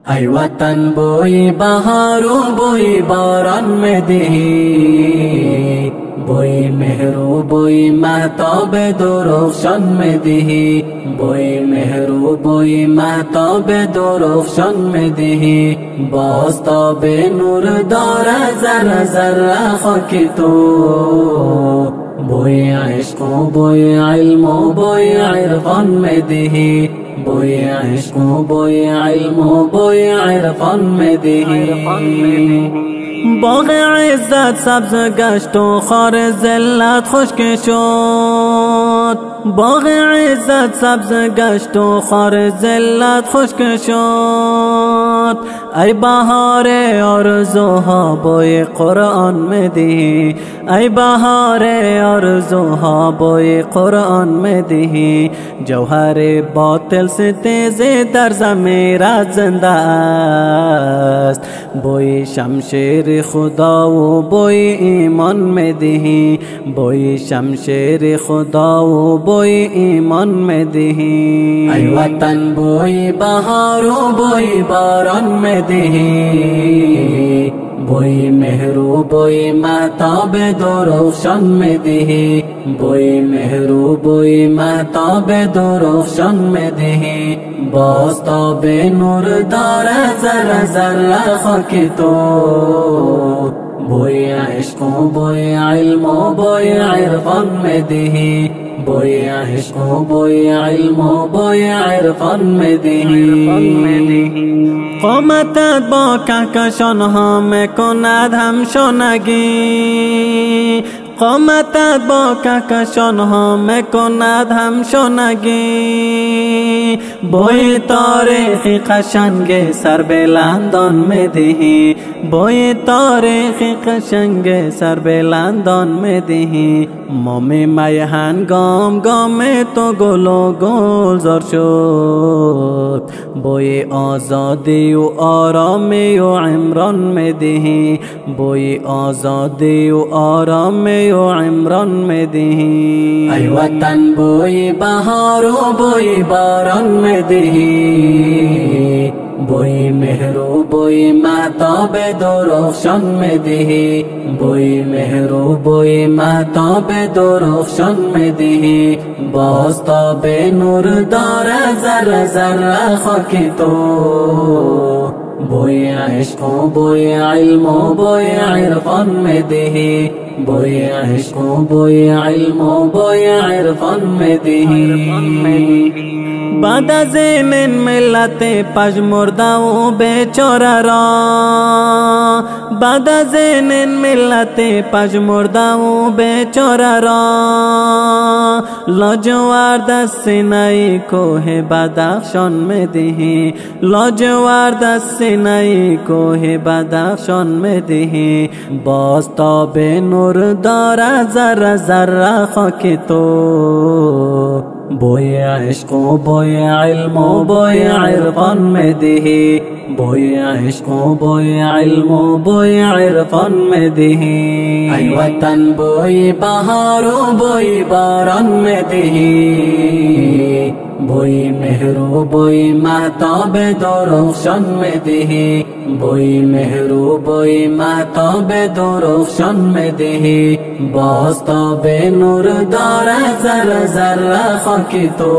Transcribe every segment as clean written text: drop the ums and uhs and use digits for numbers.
ऐ वतन बोई बहारो बोई बारान में दही बोई मेहरू बोई महताब दोरोशन में दही बोई मेहरू बोई महताब दोरोशन में दही बास्ताबे नूर दारा जरा जरा खकी तो बोई इश्क़ बोई इल्म बोई इरफान में दही बोई इश्क़ बोई इल्म बोई इरफान में दही باغ عزت سبز گشت و خار ذلت خشک شد باغ عزت سبز گشت و خار ذلت خشک شد ای بهار آرزوها بوی قرآن میں دی ای بهار آرزوها بوی قرآن میں دی جوہر باطل سے تیز در ضمیرت زنده است بوی شمشیر خدا و بوی ایمان میں دی بوی شمشیر خدا و بوی ایمان میں دی ای وطن بوی بہار و بوی باران میں बोई मेहरू बोई महताब दोरोशन में दही बोई मेहरू बोई महताब दोरोशन में दही बास्ताबे नूर दारा जरा जरा खकी तो बोई इश्क़ बोई इल्म बोई इरफान में दही बोई इश्क़ बोई इल्म बोई इरफान में दही قامتت با کهکشان ها میکند همشانگی قامتت با کهکشان ها میکند همشانگی بوی تاریخی قشنگ سر بلندان میدهی بوی تاریخی قشنگ سر بلندان میدهی مام میهن گام گام تو گل و گلزار شد بوی آزادی و آرامی و عمران میدهی بوی آزادی و آرامی و عمران میدهی ای وطن بوی بهار و بوی باران میدهی بوی مهرو بوی محتاب درخشان میں دہی بوی مهرو بوی محتاب درخشان میں دہی باستاب نور دار ذرہ ذرہ خاکی تو بوی عشق بوی علم بوی عرفان میں دہی بوی عشق بوی علم بوی عرفان میں دہی بعد از این ملت پژمرده و بیچاره را بعد از این ملت پژمرده و بیچاره را لاجورد از سینه کوه بدخشان می دهی لاجورد از سینه کوه بدخشان می دهی بازتاب نور داره ذره ذره خاک تو بوی عشق بوی علم بوی عرفان میں دہی بوی عشق بوی علم بوی عرفان میں دہی ای وطن بوی بہار بوی باران میں دہی بوی مہرو بوی محتاب درخشان میں دہی بوی مہرو بوی محتاب درخشان میں دہی باستاب نور دار ذرہ ذرہ خاکی تو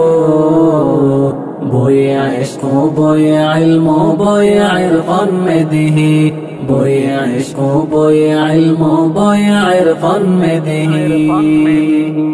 بوی عشق بوی علم بوی عرفان میں دہی بوی عشق بوی علم بوی عرفان میں دہی